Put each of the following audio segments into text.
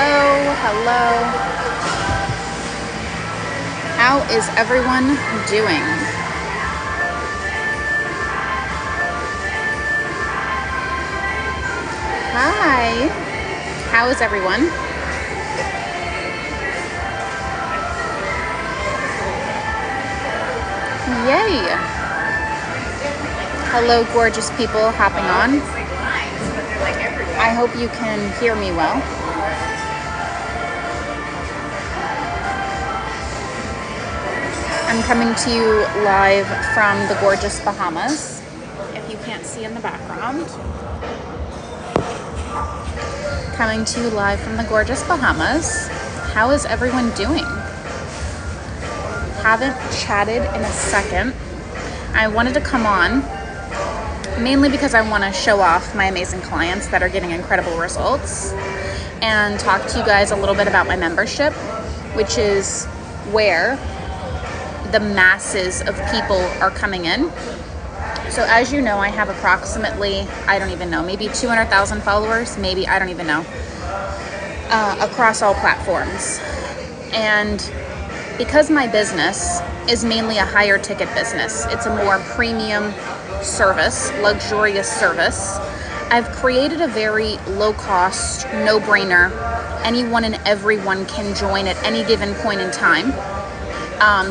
Hello, hello. How is everyone doing? Hi. How is everyone? Yay. Hello, gorgeous people hopping on. I hope you can hear me well. I'm coming to you live from the gorgeous Bahamas, if you can't see in the background. Coming to you live from the gorgeous Bahamas. How is everyone doing? Haven't chatted in a second. I wanted to come on mainly because I want to show off my amazing clients that are getting incredible results and talk to you guys a little bit about my membership, which is where the masses of people are coming in. So as you know, I have approximately, I don't even know, maybe 200,000 followers, maybe, I don't even know, across all platforms. And because my business is mainly a higher ticket business, it's a more premium service, luxurious service, I've created a very low cost, no brainer, anyone and everyone can join at any given point in time,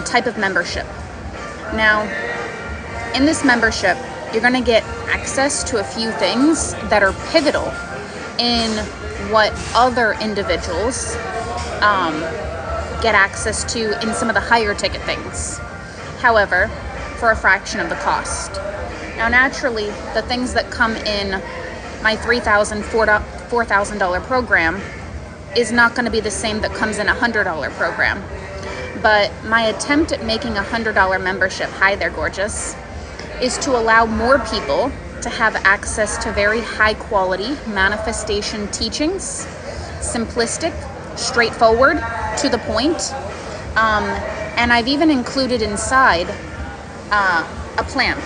type of membership. Now, in this membership, you're going to get access to a few things that are pivotal in what other individuals get access to in some of the higher ticket things. However, for a fraction of the cost. Now, naturally, the things that come in my $3,000, $4,000 program is not going to be the same that comes in a $100 program. But my attempt at making a $100 membership, hi there, gorgeous, is to allow more people to have access to very high quality manifestation teachings, simplistic, straightforward, to the point. And I've even included inside a plan.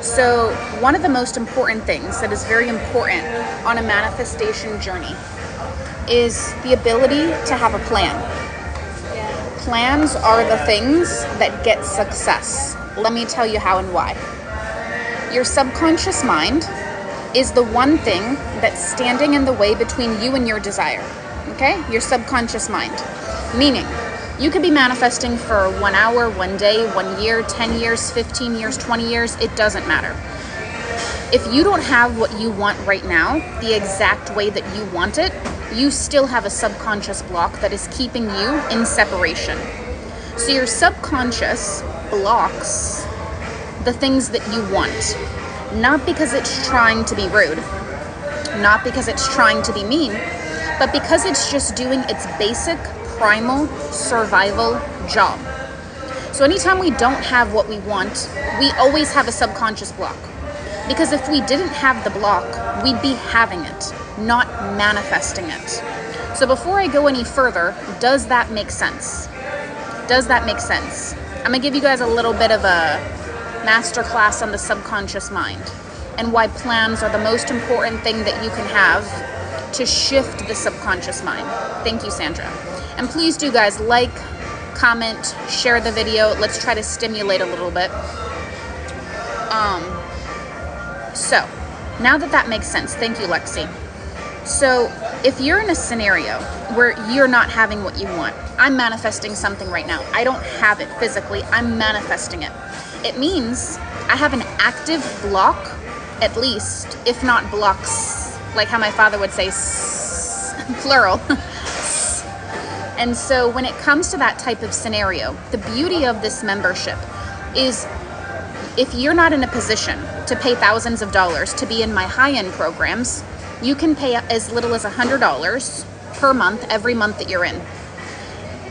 So one of the most important things that is very important on a manifestation journey is the ability to have a plan. Plans are the things that get success. Let me tell you how and why. Your subconscious mind is the one thing that's standing in the way between you and your desire. Okay? Your subconscious mind. Meaning, you could be manifesting for 1 hour, 1 day, 1 year, 10 years, 15 years, 20 years, it doesn't matter. If you don't have what you want right now, the exact way that you want it, you still have a subconscious block that is keeping you in separation. So your subconscious blocks the things that you want, not because it's trying to be rude, not because it's trying to be mean, but because it's just doing its basic primal survival job. So anytime we don't have what we want, we always have a subconscious block. Because if we didn't have the block, we'd be having it, not manifesting it. So before I go any further, does that make sense? Does that make sense? I'm gonna give you guys a little bit of a masterclass on the subconscious mind and why plans are the most important thing that you can have to shift the subconscious mind. Thank you, Sandra. And please do, guys, like, comment, share the video. Let's try to stimulate a little bit. So now that makes sense, thank you, Lexi. So if you're in a scenario where you're not having what you want, I'm manifesting something right now. I don't have it physically, I'm manifesting it. It means I have an active block, at least, if not blocks, like how my father would say, plural. And so when it comes to that type of scenario, the beauty of this membership is if you're not in a position to pay thousands of dollars to be in my high-end programs, you can pay as little as $100 per month every month that you're in.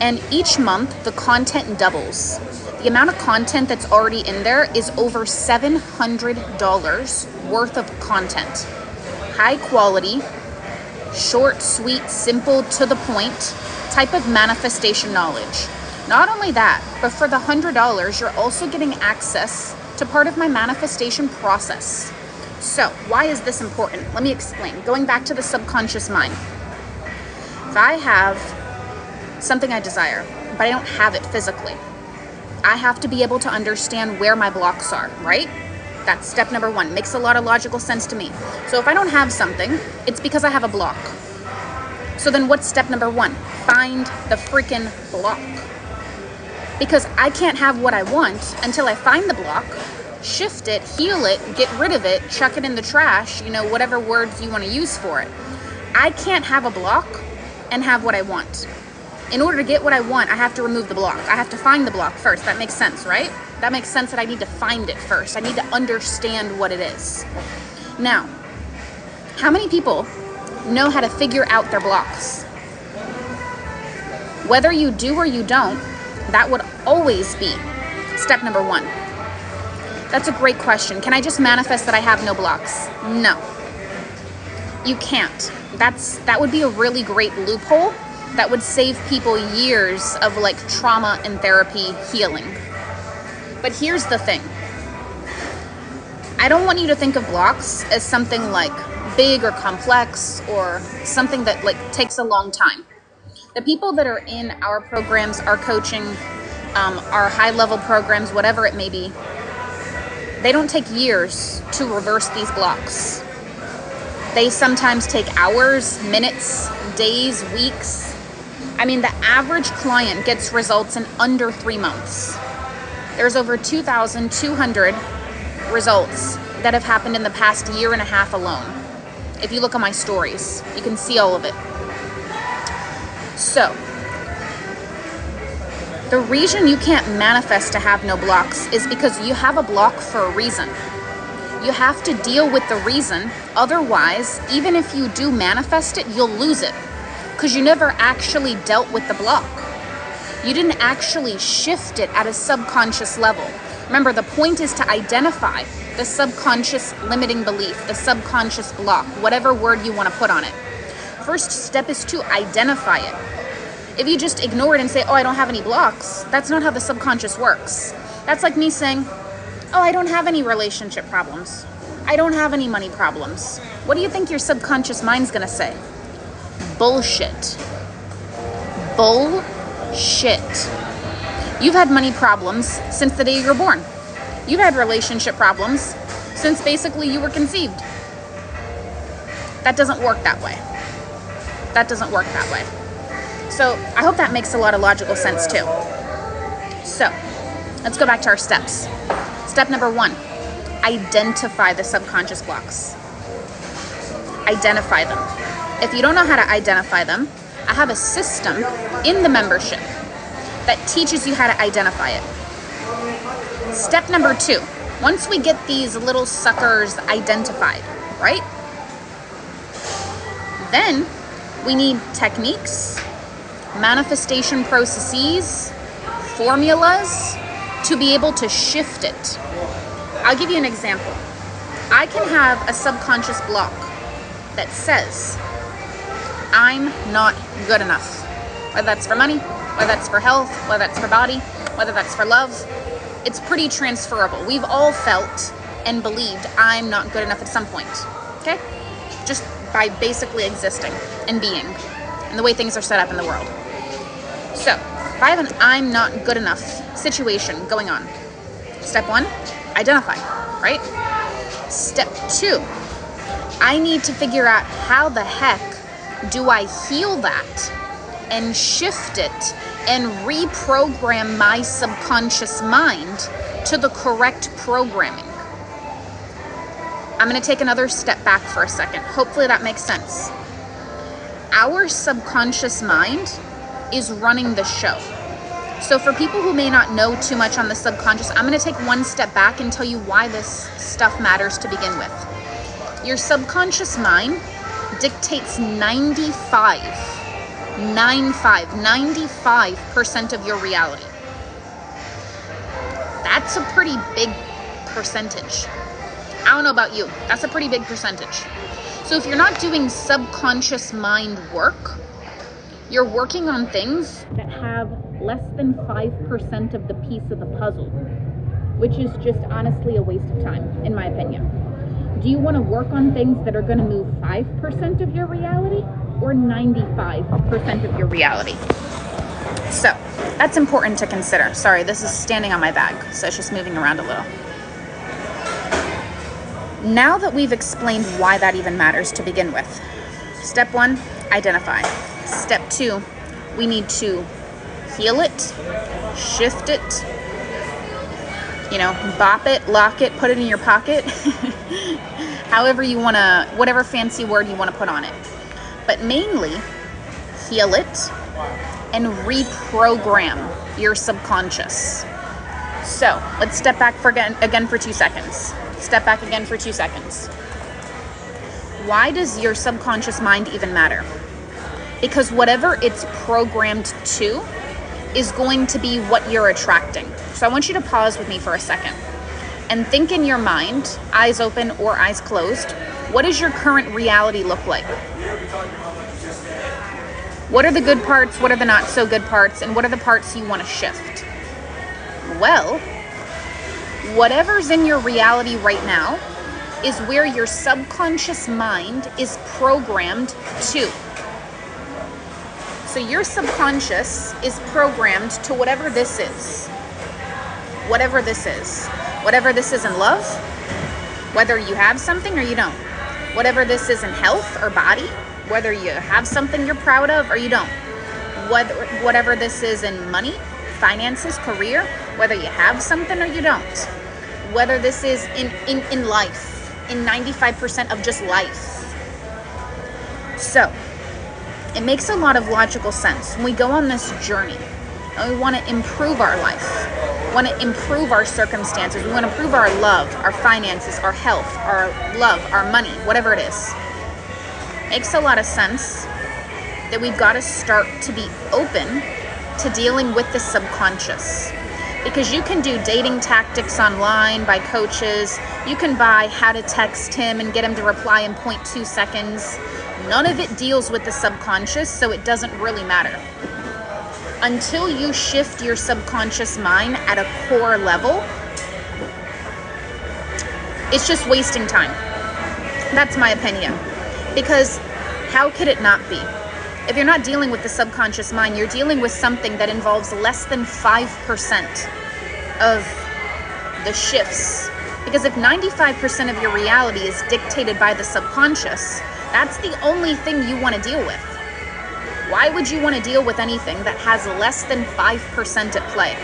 And each month, the content doubles. The amount of content that's already in there is over $700 worth of content. High quality, short, sweet, simple, to the point type of manifestation knowledge. Not only that, but for the $100, you're also getting access to part of my manifestation process. So why is this important? Let me explain. Going back to the subconscious mind. if I have something I desire, but I don't have it physically, I have to be able to understand where my blocks are, right? That's step number one. Makes a lot of logical sense to me. So if I don't have something, it's because I have a block. So then what's step number one? Find the freaking block. Because I can't have what I want until I find the block, shift it, heal it, get rid of it, chuck it in the trash, whatever words you want to use for it. I can't have a block and have what I want. In order to get what I want, I have to remove the block. I have to find the block first. That makes sense, right? That makes sense that I need to find it first. I need to understand what it is. Now, how many people know how to figure out their blocks? Whether you do or you don't, that would always be step number one. That's a great question. Can I just manifest that I have no blocks? No, you can't. That would be a really great loophole that would save people years of trauma and therapy healing. But here's the thing. I don't want you to think of blocks as something big or complex or something that takes a long time. The people that are in our programs, our coaching, our high-level programs, whatever it may be, they don't take years to reverse these blocks. They sometimes take hours, minutes, days, weeks. The average client gets results in under 3 months. There's over 2,200 results that have happened in the past year and a half alone. If you look at my stories, you can see all of it. So, the reason you can't manifest to have no blocks is because you have a block for a reason. You have to deal with the reason. Otherwise, even if you do manifest it, you'll lose it because you never actually dealt with the block. You didn't actually shift it at a subconscious level. Remember, the point is to identify the subconscious limiting belief, the subconscious block, whatever word you want to put on it. First step is to identify it. If you just ignore it and say, oh, I don't have any blocks, that's not how the subconscious works. That's like me saying, oh, I don't have any relationship problems. I don't have any money problems. What do you think your subconscious mind's gonna say? Bullshit. Bullshit. You've had money problems since the day you were born. You've had relationship problems since basically you were conceived. That doesn't work that way. That doesn't work that way. So I hope that makes a lot of logical sense too. So let's go back to our steps. Step number one, identify the subconscious blocks. Identify them. If you don't know how to identify them, I have a system in the membership that teaches you how to identify it. Step number two, once we get these little suckers identified, right? Then we need techniques, manifestation processes, formulas to be able to shift it. I'll give you an example. I can have a subconscious block that says, I'm not good enough. Whether that's for money, whether that's for health, whether that's for body, whether that's for love, it's pretty transferable. We've all felt and believed I'm not good enough at some point, okay? Just by basically existing and being and the way things are set up in the world. So, if I have an I'm not good enough situation going on, step one, identify, right? Step two, I need to figure out how the heck do I heal that and shift it and reprogram my subconscious mind to the correct programming. I'm going to take another step back for a second. Hopefully that makes sense. Our subconscious mind is running the show. So for people who may not know too much on the subconscious, I'm going to take one step back and tell you why this stuff matters to begin with. Your subconscious mind dictates 95% of your reality. That's a pretty big percentage. I don't know about you. That's a pretty big percentage. So if you're not doing subconscious mind work, you're working on things that have less than 5% of the piece of the puzzle, which is just honestly a waste of time, in my opinion. Do you want to work on things that are going to move 5% of your reality? or 95% of your reality. So that's important to consider. Sorry, this is standing on my bag, so it's just moving around a little. Now that we've explained why that even matters to begin with, step 1, identify. Step 2, we need to heal it, shift it, bop it, lock it, put it in your pocket, however you want to, whatever fancy word you want to put on it. But mainly, heal it and reprogram your subconscious. So let's step back again for 2 seconds. Step back again for 2 seconds. Why does your subconscious mind even matter? Because whatever it's programmed to is going to be what you're attracting. So I want you to pause with me for a second and think in your mind, eyes open or eyes closed, what does your current reality look like? What are the good parts? What are the not so good parts? And what are the parts you want to shift? Well, whatever's in your reality right now is where your subconscious mind is programmed to. So your subconscious is programmed to whatever this is. Whatever this is. Whatever this is in love, whether you have something or you don't. Whatever this is in health or body, whether you have something you're proud of or you don't. Whatever this is in money, finances, career, whether you have something or you don't. Whether this is in life, in 95% of just life. So, it makes a lot of logical sense. When we go on this journey, and we want to improve our life, want to improve our circumstances, we want to improve our love, our finances, our health, our love, our money, whatever it is. Makes a lot of sense that we've got to start to be open to dealing with the subconscious. Because you can do dating tactics online by coaches. You can buy How to Text Him and get him to reply in 0.2 seconds. None of it deals with the subconscious, so it doesn't really matter. Until you shift your subconscious mind at a core level, it's just wasting time. That's my opinion. Because how could it not be? If you're not dealing with the subconscious mind, you're dealing with something that involves less than 5% of the shifts. Because if 95% of your reality is dictated by the subconscious, that's the only thing you want to deal with. Why would you want to deal with anything that has less than 5% at play?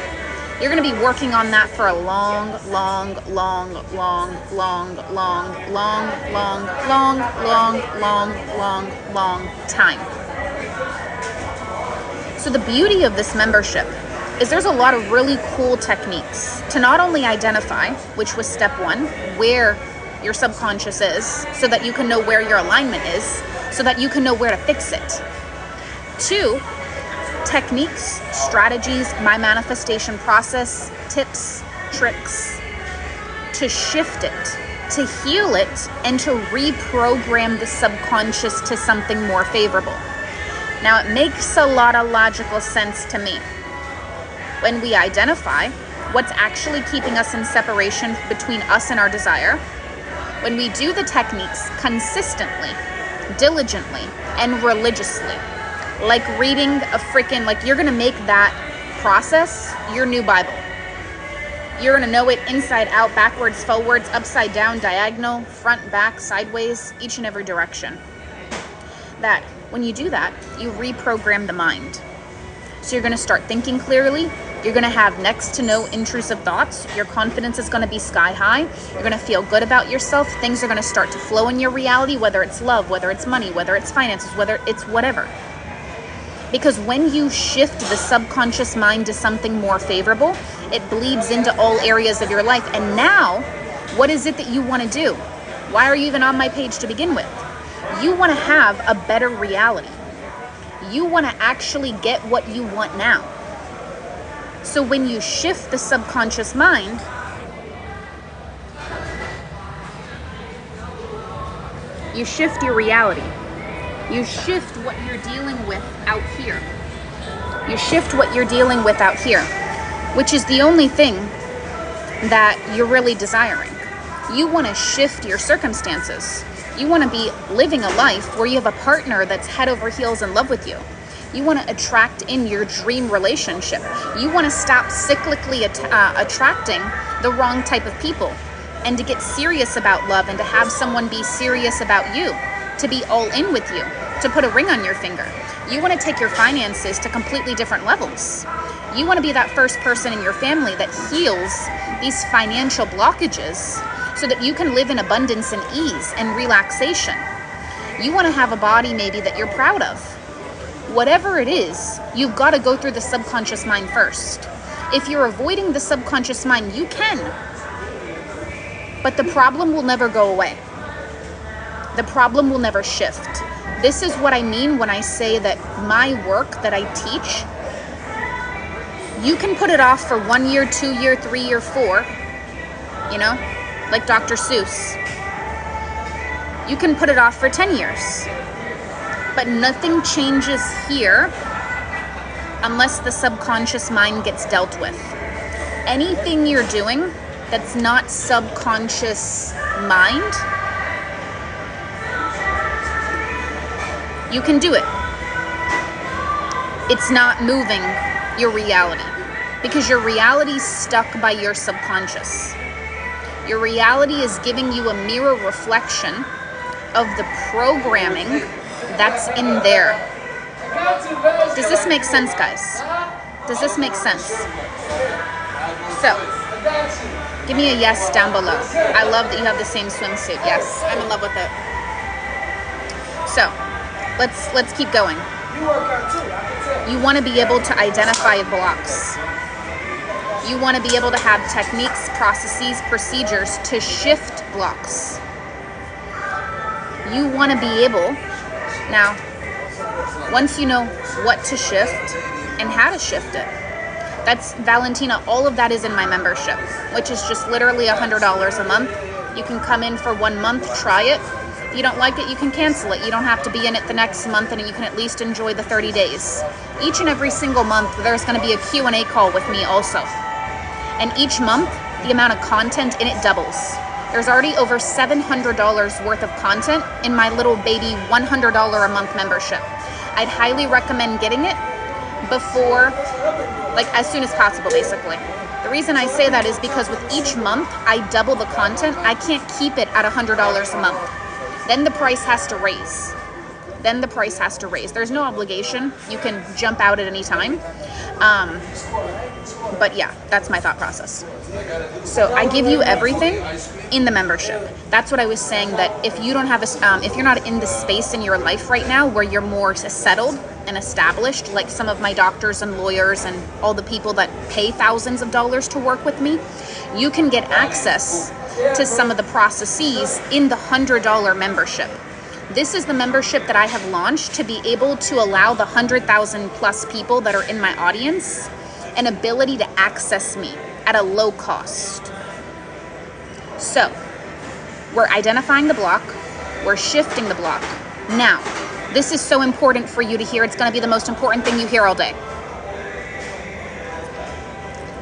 You're going to be working on that for a long time. So the beauty of this membership is there's a lot of really cool techniques to not only identify, which was step 1, where your subconscious is, so that you can know where your alignment is, so that you can know where to fix it. 2, techniques, strategies, my manifestation process, tips, tricks to shift it, to heal it, and to reprogram the subconscious to something more favorable. Now, it makes a lot of logical sense to me. When we identify what's actually keeping us in separation between us and our desire, when we do the techniques consistently, diligently, and religiously, like reading a freaking, like you're gonna make that process your new Bible. You're gonna know it inside out, backwards, forwards, upside down, diagonal, front, back, sideways, each and every direction. That when you do that, you reprogram the mind. So you're gonna start thinking clearly. You're gonna have next to no intrusive thoughts. Your confidence is gonna be sky high. You're gonna feel good about yourself. Things are gonna start to flow in your reality, whether it's love, whether it's money, whether it's finances, whether it's whatever. Because when you shift the subconscious mind to something more favorable, it bleeds into all areas of your life. And now, what is it that you want to do? Why are you even on my page to begin with? You want to have a better reality. You want to actually get what you want now. So when you shift the subconscious mind, you shift your reality. You shift what you're dealing with out here. You shift what you're dealing with out here, which is the only thing that you're really desiring. You want to shift your circumstances. You want to be living a life where you have a partner that's head over heels in love with you. You want to attract in your dream relationship. You want to stop cyclically attracting the wrong type of people, and to get serious about love, and to have someone be serious about you, to be all in with you, to put a ring on your finger. You want to take your finances to completely different levels. You want to be that first person in your family that heals these financial blockages so that you can live in abundance and ease and relaxation. You want to have a body maybe that you're proud of. Whatever it is, you've got to go through the subconscious mind first. If you're avoiding the subconscious mind, you can. But the problem will never go away. The problem will never shift. This is what I mean when I say that my work that I teach, you can put it off for 1 year, 2 year, 3 year, 4, like Dr. Seuss. You can put it off for 10 years. But nothing changes here unless the subconscious mind gets dealt with. Anything you're doing that's not subconscious mind, you can do it. It's not moving your reality, because your reality is stuck by your subconscious. Your reality is giving you a mirror reflection of the programming that's in there. Does this make sense, guys? Does this make sense? So, give me a yes down below. I love that you have the same swimsuit. Yes, I'm in love with it. So, let's keep going. You want to be able to identify blocks. You want to be able to have techniques, processes, procedures to shift blocks. You want to be able, now, once you know what to shift and how to shift it, that's Valentina, all of that is in my membership, which is just literally $100 a month. You can come in for 1 month, try it. If you don't like it, you can cancel it. You don't have to be in it the next month, and you can at least enjoy the 30 days. Each and every single month, there's going to be a Q&A call with me also. And each month, the amount of content in it doubles. There's already over $700 worth of content in my little baby $100 a month membership. I'd highly recommend getting it before, like as soon as possible, basically. The reason I say that is because with each month, I double the content. I can't keep it at $100 a month. Then the price has to raise. There's no obligation. You can jump out at any time. But yeah, that's my thought process. So I give you everything in the membership. That's what I was saying, that if you don't have if you're not in the space in your life right now where you're more settled and established, like some of my doctors and lawyers and all the people that pay thousands of dollars to work with me, you can get access to some of the processes in the $100 membership. This is the membership that I have launched to be able to allow the 100,000 plus people that are in my audience an ability to access me at a low cost. So, we're identifying the block, we're shifting the block. Now, this is so important for you to hear. It's going to be the most important thing you hear all day.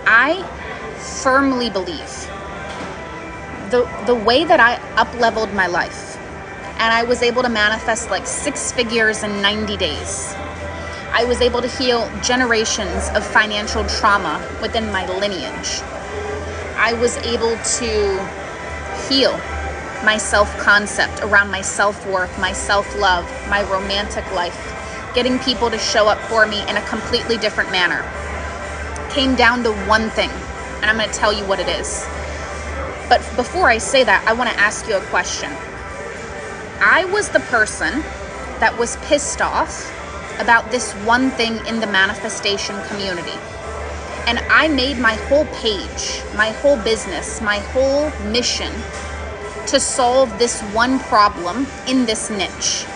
I firmly believe the way that I up-leveled my life, and I was able to manifest like 6 figures in 90 days. I was able to heal generations of financial trauma within my lineage. I was able to heal my self-concept around my self-worth, my self-love, my romantic life, getting people to show up for me in a completely different manner. Came down to one thing, and I'm going to tell you what it is. But before I say that, I want to ask you a question. I was the person that was pissed off about this one thing in the manifestation community. And I made my whole page, my whole business, my whole mission to solve this one problem in this niche.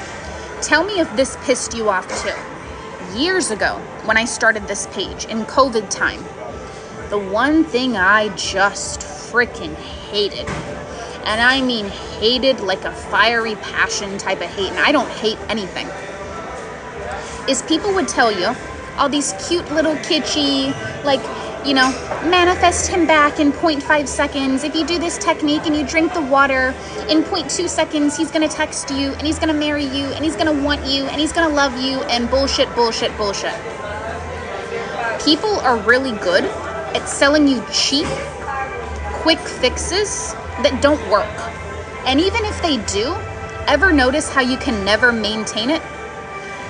Tell me if this pissed you off too. Years ago, when I started this page in COVID time, the one thing I just freaking hated, and I mean hated like a fiery passion type of hate, and I don't hate anything, is people would tell you all these cute little kitschy, like manifest him back in 0.5 seconds. If you do this technique and you drink the water, in 0.2 seconds, he's going to text you and he's going to marry you and he's going to want you and he's going to love you, and bullshit. People are really good at selling you cheap, quick fixes that don't work. And even if they do, ever notice how you can never maintain it?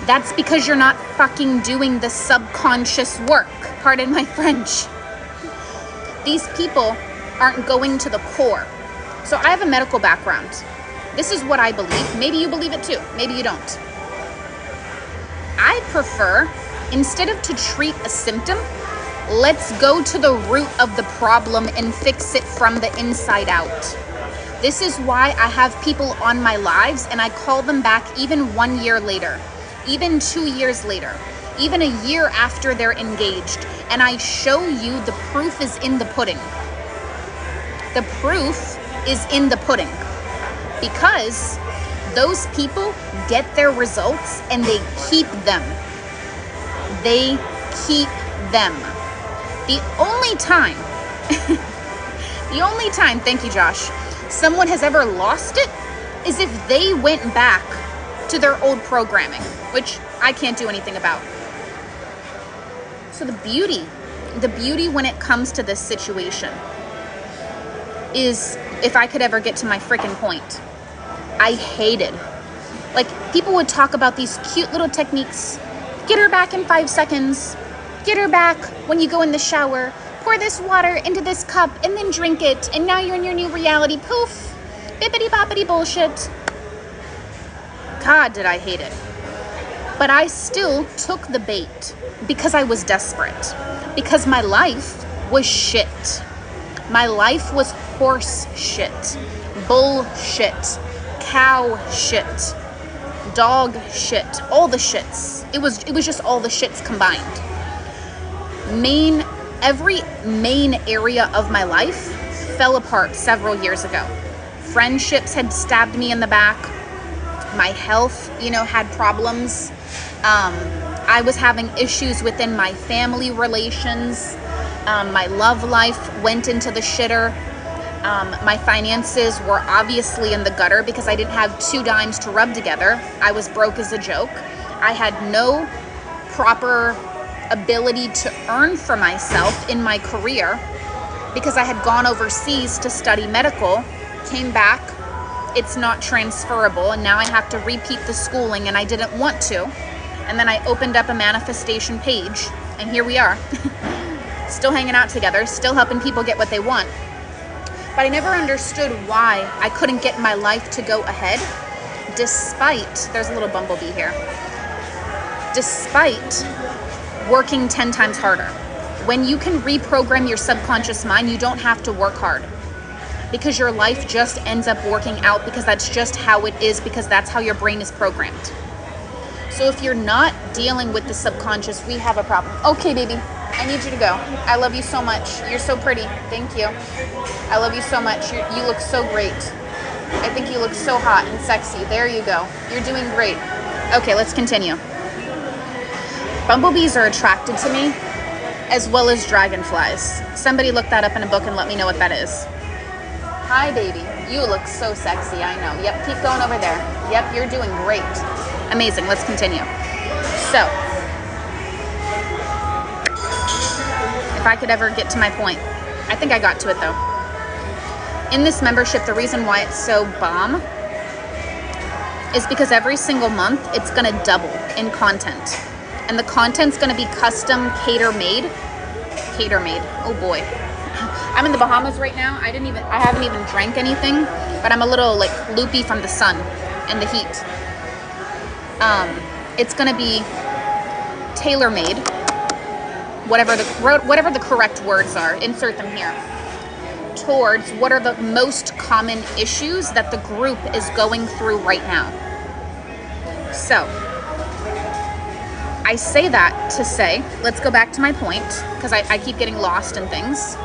That's because you're not fucking doing the subconscious work. Pardon my French. These people aren't going to the core. So I have a medical background. This is what I believe. Maybe you believe it too. Maybe you don't. I prefer, instead of to treat a symptom, let's go to the root of the problem and fix it from the inside out. This is why I have people on my lives and I call them back even 1 year later, even 2 years later, even a year after they're engaged. And I show you the proof is in the pudding. The proof is in the pudding, because those people get their results and they keep them. They keep them. The only time, thank you, Josh, someone has ever lost it is if they went back to their old programming, which I can't do anything about. So the beauty when it comes to this situation is, if I could ever get to my freaking point, I hated, people would talk about these cute little techniques. Get her back in 5 seconds. Get her back when you go in the shower. Pour this water into this cup and then drink it. And now you're in your new reality. Poof. Bippity boppity bullshit. God, did I hate it. But I still took the bait because I was desperate. Because my life was shit. My life was horse shit. Bullshit. Cow shit. Dog shit. All the shits. It was just all the shits combined. Every main area of my life fell apart several years ago. Friendships had stabbed me in the back. My health, had problems. I was having issues within my family relations. My love life went into the shitter. My finances were obviously in the gutter because I didn't have 2 dimes to rub together. I was broke as a joke. I had no proper ability to earn for myself in my career because I had gone overseas to study medical, came back, it's not transferable, and now I have to repeat the schooling, and I didn't want to. And then I opened up a manifestation page, and here we are. Still hanging out together, still helping people get what they want. But I never understood why I couldn't get my life to go ahead, despite, there's a little bumblebee here, despite working 10 times harder. When you can reprogram your subconscious mind, you don't have to work hard, because your life just ends up working out, because that's just how it is, because that's how your brain is programmed. So if you're not dealing with the subconscious, we have a problem. Okay, baby, I need you to go. I love you so much. You're so pretty. Thank you. I love you so much. You look so great. I think you look so hot and sexy. There you go. You're doing great. Okay, let's continue. Bumblebees are attracted to me, as well as dragonflies. Somebody look that up in a book and let me know what that is. Hi, baby. You look so sexy, I know. Yep, keep going over there. Yep, you're doing great. Amazing, let's continue. So, if I could ever get to my point. I think I got to it though. In this membership, the reason why it's so bomb is because every single month, it's gonna double in content. And the content's gonna be custom cater-made. Cater-made, oh boy. I'm in the Bahamas right now. I haven't even drank anything, but I'm a little loopy from the sun and the heat. It's gonna be tailor-made, whatever the correct words are, insert them here, towards what are the most common issues that the group is going through right now. So, I say that to say, let's go back to my point, because I keep getting lost in things.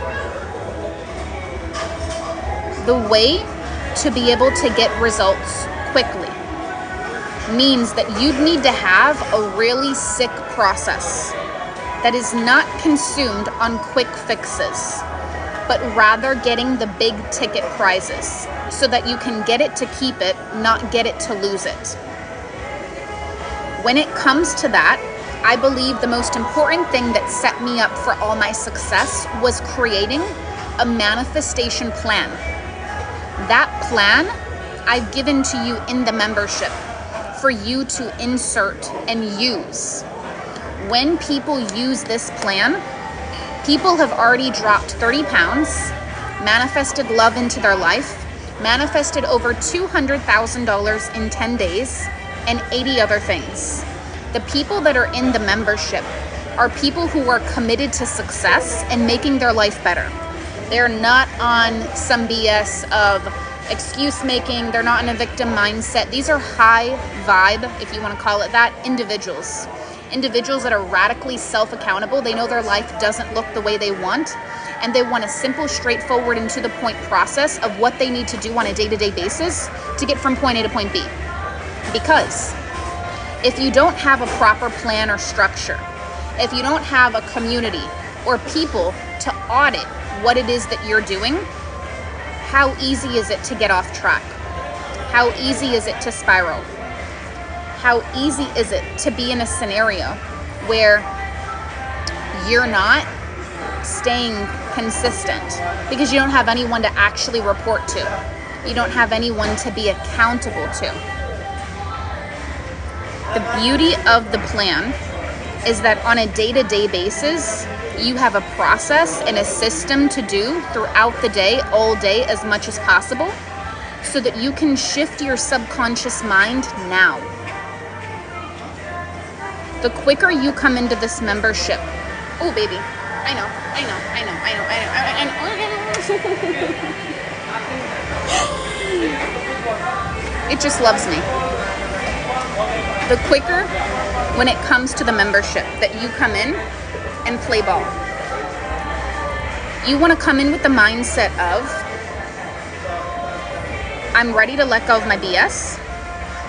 The way to be able to get results quickly means that you'd need to have a really sick process. that is not consumed on quick fixes, but rather getting the big ticket prizes so that you can get it to keep it, not get it to lose it. When it comes to that, I believe the most important thing that set me up for all my success was creating a manifestation plan. That plan I've given to you in the membership for you to insert and use. When people use this plan, people have already dropped 30 pounds, manifested love into their life, manifested over $200,000 in 10 days, and 80 other things. The people that are in the membership are people who are committed to success and making their life better. They're not on some BS of excuse making. They're not in a victim mindset. These are high vibe, if you want to call it that, individuals. Individuals that are radically self-accountable. They know their life doesn't look the way they want, and they want a simple, straightforward, and to the point process of what they need to do on a day-to-day basis to get from point A to point B. Because if you don't have a proper plan or structure, if you don't have a community or people to audit what it is that you're doing, how easy is it to get off track? How easy is it to spiral? How easy is it to be in a scenario where you're not staying consistent because you don't have anyone to actually report to? You don't have anyone to be accountable to. The beauty of the plan is that on a day-to-day basis, you have a process and a system to do throughout the day, all day, as much as possible, so that you can shift your subconscious mind now. The quicker you come into this membership, oh baby, I know. It just loves me. The quicker, when it comes to the membership, that you come in and play ball. You want to come in with the mindset of, I'm ready to let go of my BS.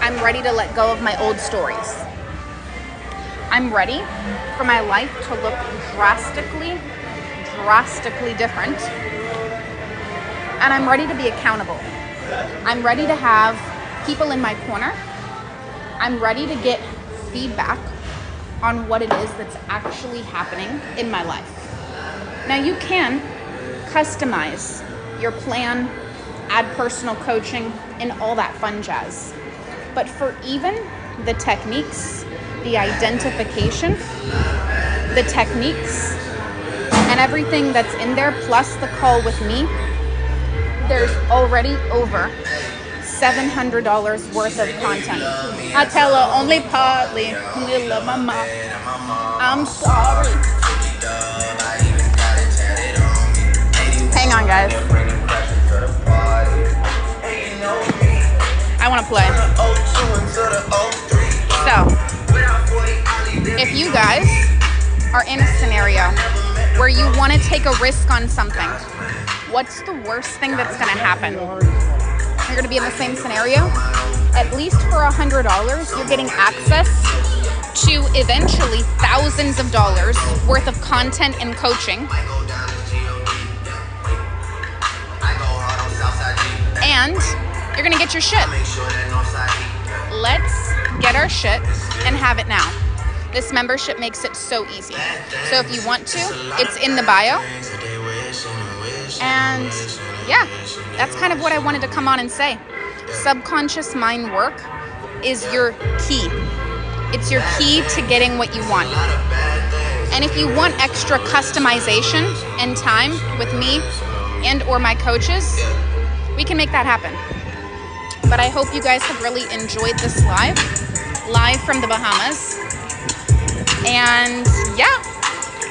I'm ready to let go of my old stories. I'm ready for my life to look drastically different. And I'm ready to be accountable. I'm ready to have people in my corner. I'm ready to get feedback on what it is that's actually happening in my life. Now you can customize your plan, add personal coaching, and all that fun jazz. But for even the techniques, the identification, the techniques, and everything that's in there, plus the call with me, there's already over $700 worth of content. I tell her only partly, little mama, I'm sorry. Hang on, guys. I want to play. So, if you guys are in a scenario where you want to take a risk on something, what's the worst thing that's going to happen? You're going to be in the same scenario. At least for $100, you're getting access to eventually thousands of dollars worth of content and coaching. And you're going to get your shit. Let's get our shit and have it now. This membership makes it so easy. So if you want to, it's in the bio. And yeah, that's kind of what I wanted to come on and say. Subconscious mind work is your key. It's your key to getting what you want. And if you want extra customization and time with me and or my coaches, we can make that happen. But I hope you guys have really enjoyed this live from the Bahamas. And yeah,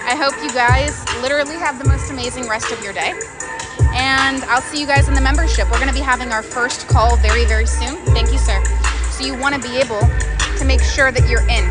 I hope you guys literally have the most amazing rest of your day. And I'll see you guys in the membership. We're going to be having our first call very, very soon. Thank you, sir. So you want to be able to make sure that you're in.